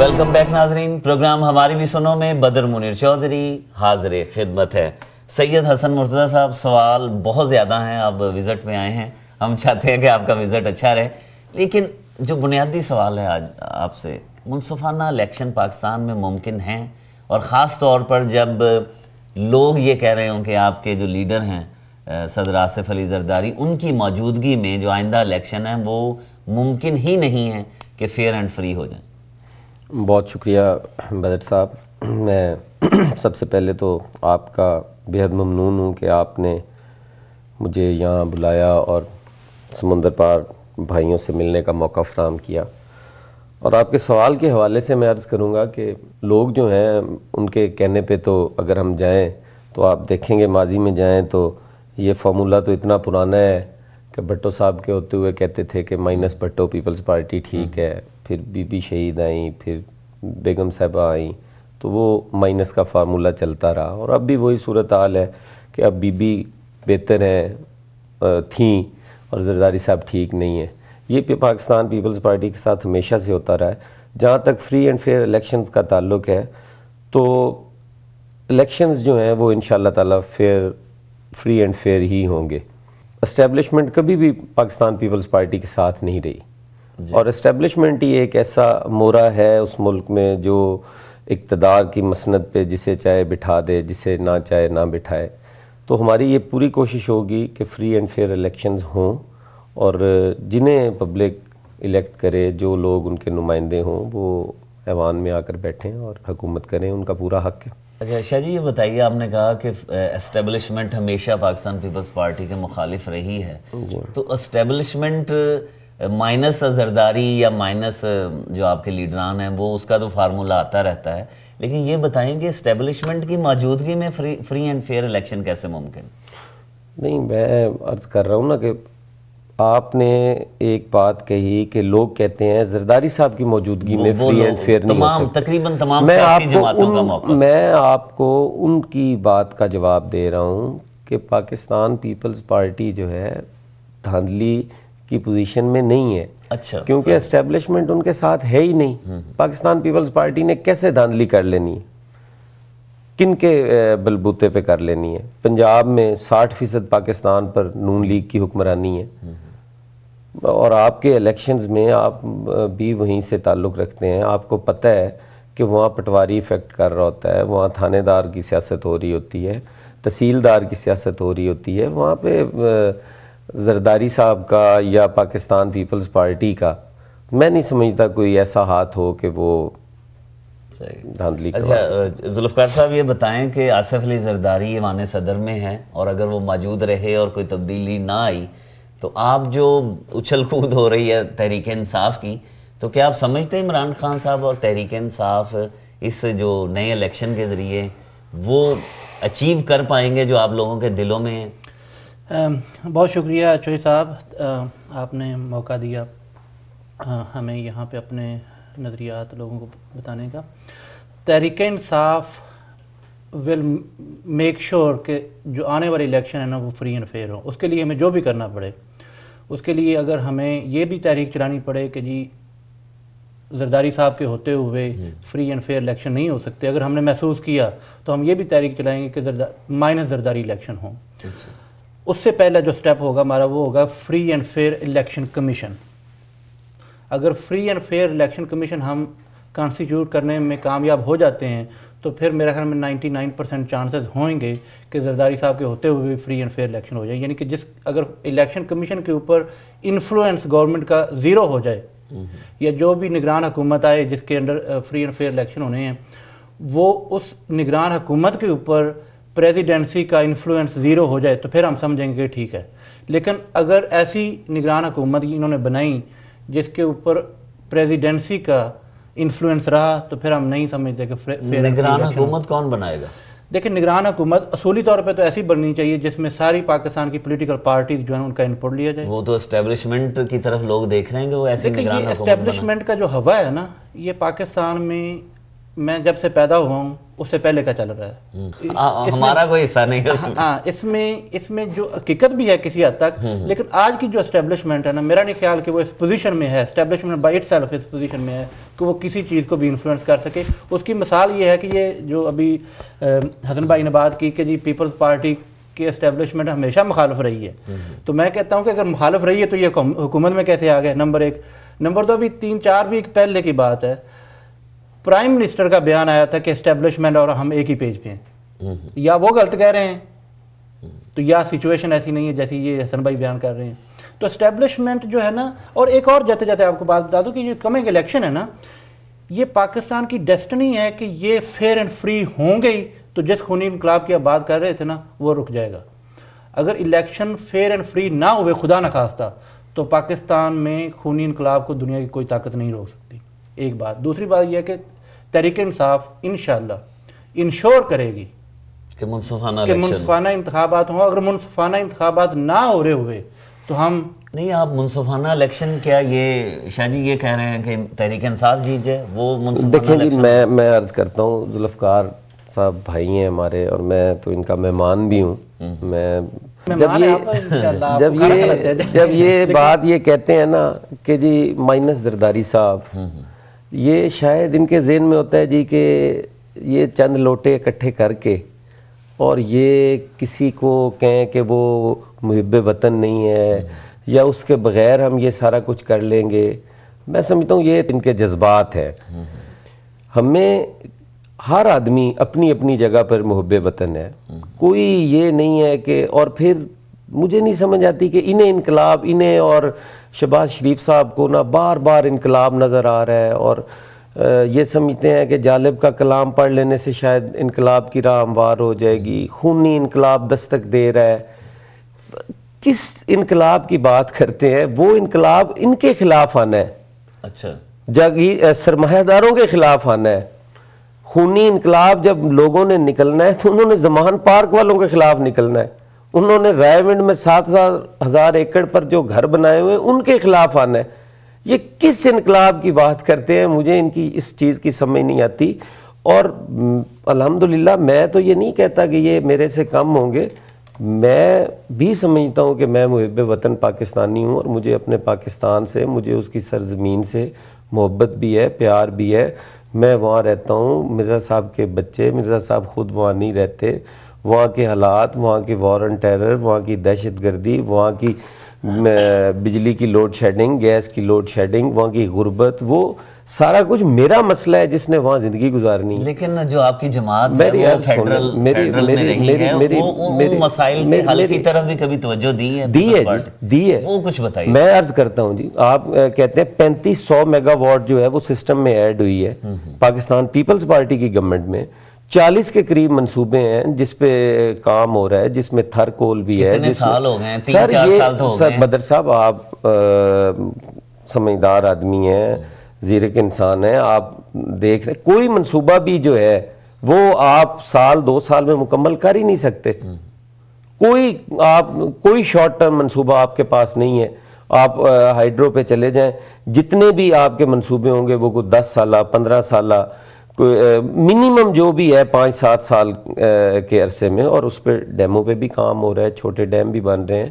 Welcome back ناظرین، programme ہماری بھی سنو میں بدر منیر چودھری حاضر خدمت ہے۔ سید حسن مرتضیٰ صاحب، سوال بہت زیادہ ہیں، آپ وزٹ میں آئے ہیں، ہم چاہتے ہیں کہ آپ کا وزٹ اچھا رہے، لیکن جو بنیادی سوال ہے آج آپ سے، منصفانہ الیکشن پاکستان میں ممکن ہیں؟ اور خاص طور پر جب لوگ یہ کہہ رہے ہوں کہ آپ کے جو لیڈر ہیں صدر آصف علی زرداری، ان کی موجودگی میں جو آئندہ الیکشن ہیں وہ ممکن ہی نہیں ہے کہ فیئر اینڈ فری ہو جائیں۔ بہت شکریہ بدر صاحب، میں سب سے پہلے تو آپ کا بہت ممنون ہوں کہ آپ نے مجھے یہاں بلایا اور سمندر پار بھائیوں سے ملنے کا موقع فراہم کیا۔ اور آپ کے سوال کے حوالے سے میں عرض کروں گا کہ لوگ جو ہیں ان کے کہنے پہ تو اگر ہم جائیں تو آپ دیکھیں گے ماضی میں جائیں تو یہ فارمولہ تو اتنا پرانا ہے کہ بھٹو صاحب کے ہوتے ہوئے کہتے تھے کہ مائنس بھٹو پیپلز پارٹی ٹھیک ہے، پھر بی بی شہید آئیں، پھر بیگم صاحبہ آئیں، تو وہ مائنس کا فارمولہ چلتا رہا، اور اب بھی وہی صورتحال ہے کہ اب بی بی بہتر ہیں تھیں اور زرداری صاحب ٹھیک نہیں ہیں۔ یہ پاکستان پیپلز پارٹی کے ساتھ ہمیشہ سے ہوتا رہا ہے۔ جہاں تک فری اینڈ فیئر الیکشنز کا تعلق ہے تو الیکشنز جو ہیں وہ انشاءاللہ تعالیٰ فری اینڈ فیئر ہی ہوں گے۔ اسٹیبلشمنٹ کبھی بھی پاکستان پیپلز پارٹی کے ساتھ نہیں رہی، اور اسٹیبلشمنٹ ہی ایک ایسا مورا ہے اس ملک میں جو اقتدار کی مسند پہ جسے چاہے بٹھا دے، جسے نہ چاہے نہ بٹھائے۔ تو ہماری یہ پوری کوشش ہوگی کہ فری اینڈ فیئر الیکشنز ہوں، اور جنہیں پبلک الیکٹ کرے، جو لوگ ان کے نمائندے ہوں، وہ ایوان میں آ کر بیٹھیں اور حکومت کریں، ان کا پورا حق ہے۔ اچھا شاہ جی، یہ بتائیے، آپ نے کہا کہ اسٹیبلشمنٹ ہمیشہ پاکستان پیپلز پارٹی کے مخالف رہی ہے، تو اسٹیبلشمنٹ مائنس زرداری یا مائنس جو آپ کے لیڈران ہیں وہ اس کا تو فارمولہ آتا رہتا ہے، لیکن یہ بتائیں کہ اسٹیبلشمنٹ کی موجودگی میں فری اینڈ فیئر الیکشن کیسے ممکن؟ نہیں، میں عرض کر رہا ہوں نا کہ آپ نے ایک بات کہی کہ لوگ کہتے ہیں زرداری صاحب کی موجودگی میں فری اینڈ فیئر نہیں ہو سکتا۔ تقریباً تمام سیاسی جماعتوں کا موقف۔ میں آپ کو ان کی بات کا جواب دے رہا ہوں کہ پاکستان پیپلز پارٹی جو ہے دھاندلی کی پوزیشن میں نہیں ہے۔ اچھا، کیونکہ اسٹیبلشمنٹ ان کے ساتھ ہے ہی نہیں۔ پاکستان پیپلز پارٹی نے کیسے دھاندلی کر لینی ہے؟ کن کے بلبوتے پہ کر لینی ہے؟ پنجاب میں 60% پاکستان پر نون لیگ کی حکمرانی ہے، اور آپ کے الیکشنز میں آپ بھی وہیں سے تعلق رکھتے ہیں، آپ کو پتہ ہے کہ وہاں پٹواری افیکٹ کر رہا ہوتا ہے، وہاں تھانے دار کی سیاست ہو رہی ہوتی ہے، تحصیلدار کی سیاست ہو رہی ہوتی ہے، وہاں پہ زرداری صاحب کا یا پاکستان پیپلز پارٹی کا میں نہیں سمجھتا کوئی ایسا ہاتھ ہو کہ وہ دھاندلی کروا سکے۔ اچھا ذوالفقار صاحب، یہ بتائیں کہ آصف علی زرداری ایوان صدر میں ہیں، اور اگر وہ موجود رہے اور کوئی تبدیلی نہ آئی تو آپ جو اچھل کود ہو رہی ہے تحریک انصاف کی، تو کیا آپ سمجھتے ہیں عمران خان صاحب اور تحریک انصاف اس جو نئے الیکشن کے ذریعے وہ اچیو کر پائیں گے جو آپ لوگوں کے دلوں میں ہیں؟ بہت شکریہ چوہی صاحب، آپ نے موقع دیا ہمیں یہاں پہ اپنے نظریات لوگوں کو بتانے کا۔ Tehreek Insaf will make sure کہ جو آنے والی الیکشن ہے نا وہ فری اینڈ فیئر ہو۔ اس کے لیے ہمیں جو بھی کرنا پڑے، اس کے لیے اگر ہمیں یہ بھی تحریک چلانی پڑے کہ جی زرداری صاحب کے ہوتے ہوئے فری اینڈ فیئر الیکشن نہیں ہو سکتے، اگر ہم نے محسوس کیا تو ہم یہ بھی تحریک چلائیں گے کہ مائنس زرداری الیکشن ہوں۔ اس سے پہلا جو سٹیپ ہوگا ہمارا وہ ہوگا free and fair election commission. اگر free and fair election commission ہم کانسٹیٹیوٹ کرنے میں کامیاب ہو جاتے ہیں تو پھر میرا خیال میں 99% چانسز ہوئیں گے کہ زرداری صاحب کے ہوتے ہوئے بھی فری اینڈ فیئر الیکشن ہو جائے، یعنی کہ اگر الیکشن کمیشن کے اوپر انفلوئنس گورنمنٹ کا زیرو ہو جائے، یا جو بھی نگران حکومت آئے جس کے under free and fair election ہونے ہیں، وہ اس نگران حکومت کے اوپر پریزیڈنسی کا انفلوئنس زیرو ہو جائے تو پھر ہم سمجھیں گے کہ ٹھیک ہے۔ لیکن اگر ایسی نگران حکومت انہوں نے بنائی جس کے اوپر پریزیڈنسی کا انفلوئنس رہا تو پھر ہم نہیں سمجھتے کہ نگران حکومت کون بنائے گا؟ دیکھیں، نگران حکومت اصولی طور پہ تو ایسی بننی چاہیے جس میں ساری پاکستان کی پولیٹیکل پارٹیز جو ہیں ان کا انپٹ لیا جائے۔ وہ تو اسٹیبلشمنٹ کی طرف لوگ دیکھ رہے ہیں کہ وہ ایسی نگران حکومت اسٹیبلشمنٹ کا جو ہوا ہے نا، یہ پاکستان میں میں جب سے پیدا ہوا ہوں اس سے پہلے کا چل رہا ہے. ہمارا کوئی حصہ نہیں ہے اس میں. ہاں اس میں جو حقیقت بھی ہے کسی حد تک, لیکن آج کی جو اسٹیبلشمنٹ ہے نا, میرا نہیں خیال کہ وہ اس پوزیشن میں ہے, اسٹیبلشمنٹ بائی اٹ سیلف اس پوزیشن میں ہے کہ وہ کسی چیز کو بھی انفلوئنس کر سکے. اس کی مثال یہ ہے کہ یہ جو ابھی حسن بھائی نے بات کی کہ جی پیپلز پارٹی کہ اسٹیبلشمنٹ ہمیشہ مخالف رہی ہے, تو میں کہتا ہوں کہ اگر مخالف رہی ہے تو یہ حکومت میں کیسے آ گئے, نمبر ایک. نمبر دو, ابھی 3-4 ویک پہلے کی بات ہے, پرائم منسٹر کا بیان آیا تھا کہ اسٹیبلشمنٹ اور ہم ایک ہی پیج پہ ہیں. یا وہ غلط کہہ رہے ہیں تو یا سچویشن ایسی نہیں ہے جیسی یہ حسن بھائی بیان کر رہے ہیں. تو اسٹیبلشمنٹ جو ہے نا, اور ایک اور جاتے جاتے آپ کو بات بتا دوں کہ یہ کمنگ الیکشن ہے نا, یہ پاکستان کی ڈیسٹنی ہے کہ یہ فیئر اینڈ فری ہوں گے ہی, تو جس خونی انقلاب کی آپ بات کر رہے تھے نا وہ رک جائے گا. اگر الیکشن فیئر اینڈ فری نہ ہوئے خدا نخواستہ, تو پاکستان میں خونی انقلاب کو دنیا کی کوئی طاقت نہیں روک سکتی. ایک بات. دوسری بات یہ ہے کہ تحریک انصاف انشاءاللہ انشور کرے گی کہ منصفانہ انتخابات ہوں. اگر منصفانہ انتخابات نہ ہو رہے ہوئے تو ہم نہیں, آپ منصفانہ الیکشن کیا یہ شاہ جی یہ کہہ رہے ہیں کہ تحریک انصاف جیت جائے, وہ منصفانہ دیکھیں جی, میں عرض کرتا ہوں, ذوالفقار صاحب بھائی ہیں ہمارے, اور میں تو ان کا مہمان بھی ہوں. میں جب یہ بات یہ کہتے ہیں نا کہ جی مائنس زرداری صاحب, یہ شاید ان کے ذہن میں ہوتا ہے جی کہ یہ چند لوٹے اکٹھے کر کے اور یہ کسی کو کہیں کہ وہ محب وطن نہیں ہے یا اس کے بغیر ہم یہ سارا کچھ کر لیں گے. میں سمجھتا ہوں یہ ان کے جذبات ہیں. ہمیں ہر آدمی اپنی اپنی جگہ پر محب وطن ہے, کوئی یہ نہیں ہے کہ, اور پھر مجھے نہیں سمجھ آتی کہ انہیں اور شہباز شریف صاحب کو نا بار بار انقلاب نظر آ رہا ہے, اور یہ سمجھتے ہیں کہ جالب کا کلام پڑھ لینے سے شاید انقلاب کی راہ ہموار ہو جائے گی. خونی انقلاب دستک دے رہا ہے. کس انقلاب کی بات کرتے ہیں؟ وہ انقلاب ان کے خلاف آنا ہے, اچھا سرمایہ داروں کے خلاف آنا ہے. خونی انقلاب جب لوگوں نے نکلنا ہے تو انہوں نے زمان پارک والوں کے خلاف نکلنا ہے. انہوں نے رائے ونڈ میں 7,000 ایکڑ پر جو گھر بنائے ہوئے ان کے خلاف آنا ہے. یہ کس انقلاب کی بات کرتے ہیں؟ مجھے ان کی اس چیز کی سمجھ نہیں آتی. اور الحمدللہ میں تو یہ نہیں کہتا کہ یہ میرے سے کم ہوں گے. میں بھی سمجھتا ہوں کہ میں محب وطن پاکستانی ہوں, اور مجھے اپنے پاکستان سے, مجھے اس کی سرزمین سے محبت بھی ہے, پیار بھی ہے. میں وہاں رہتا ہوں. مرزا صاحب کے بچے, مرزا صاحب خود وہاں نہیں رہتے. وہاں کے حالات, وہاں کی وار اینڈ ٹیرر, وہاں کی دہشت گردی, وہاں کی بجلی کی لوڈ شیڈنگ, گیس کی لوڈ شیڈنگ, وہاں کی غربت, وہ سارا کچھ میرا مسئلہ ہے جس نے وہاں زندگی گزارنی. لیکن جو آپ کی جماعت ہے وہ فیڈرل میں رہی ہے, وہ مسائل کے حل کی طرف بھی کبھی توجہ دی ہے, وہ کچھ بتائیے. میں عرض کرتا ہوں جی, آپ کہتے ہیں 3500 میگا واٹ جو ہے وہ سسٹم میں ایڈ ہوئی ہے پاکستان پیپلز پارٹی کی گورنمنٹ میں. 40 کے قریب منصوبے ہیں جس پہ کام ہو رہا ہے, جس میں تھر کول بھی ہے. کتنے سال ہو گئے ہیں؟ 3-4 سال تو ہو گئے ہیں. بدر صاحب آپ سمجھدار آدمی ہیں, زیرک انسان ہیں, آپ دیکھ رہے کوئی منصوبہ بھی جو ہے وہ آپ 1-2 سال میں مکمل کر ہی نہیں سکتے. کوئی شارٹ ٹرم منصوبہ آپ کے پاس نہیں ہے. آپ ہائیڈرو پہ چلے جائیں, جتنے بھی آپ کے منصوبے ہوں گے وہ کوئی 10 سالہ 15 سالہ منیمم جو بھی ہے 5-7 سال کے عرصے میں, اور اس پہ ڈیمو پہ بھی کام ہو رہا ہے, چھوٹے ڈیم بھی بن رہے ہیں.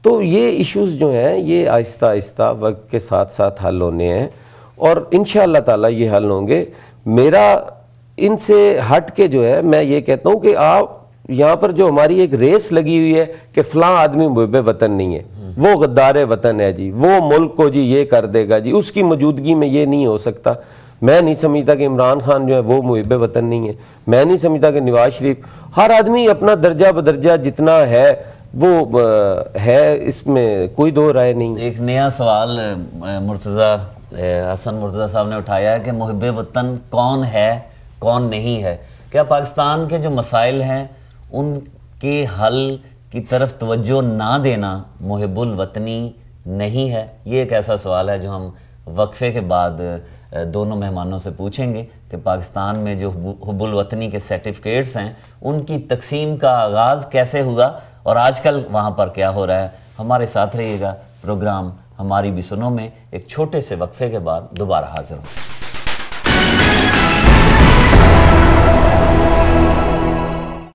تو یہ ایشوز جو ہیں یہ آہستہ آہستہ وقت کے ساتھ ساتھ حل ہونے ہیں, اور انشاءاللہ تعالی یہ حل ہوں گے. میرا ان سے ہٹ کے جو ہے میں یہ کہتا ہوں کہ آپ یہاں پر جو ہماری ایک ریس لگی ہوئی ہے کہ فلاں آدمی محب وطن نہیں ہے, وہ غدار وطن ہے جی, وہ ملک کو جی یہ کر دے گا جی, اس کی موجودگی میں یہ نہیں ہو سکتا. میں نہیں سمجھتا کہ عمران خان جو ہے وہ محب وطن نہیں ہے. میں نہیں سمجھتا کہ نواز شریف, ہر آدمی اپنا درجہ بدرجہ جتنا ہے وہ ہے, اس میں کوئی دو رائے نہیں. ایک نیا سوال حسن مرتضیٰ صاحب نے اٹھایا ہے کہ محب وطن کون ہے کون نہیں ہے. کیا پاکستان کے جو مسائل ہیں ان کے حل کی طرف توجہ نہ دینا محب الوطنی نہیں ہے؟ یہ ایک ایسا سوال ہے جو ہم وقفے کے بعد دونوں مہمانوں سے پوچھیں گے کہ پاکستان میں جو حب الوطنی کے سرٹیفکیٹس ہیں ان کی تقسیم کا آغاز کیسے ہوا اور آج کل وہاں پر کیا ہو رہا ہے. ہمارے ساتھ رہیے گا. پروگرام ہماری بھی سنو میں ایک چھوٹے سے وقفے کے بعد دوبارہ حاضر ہوں.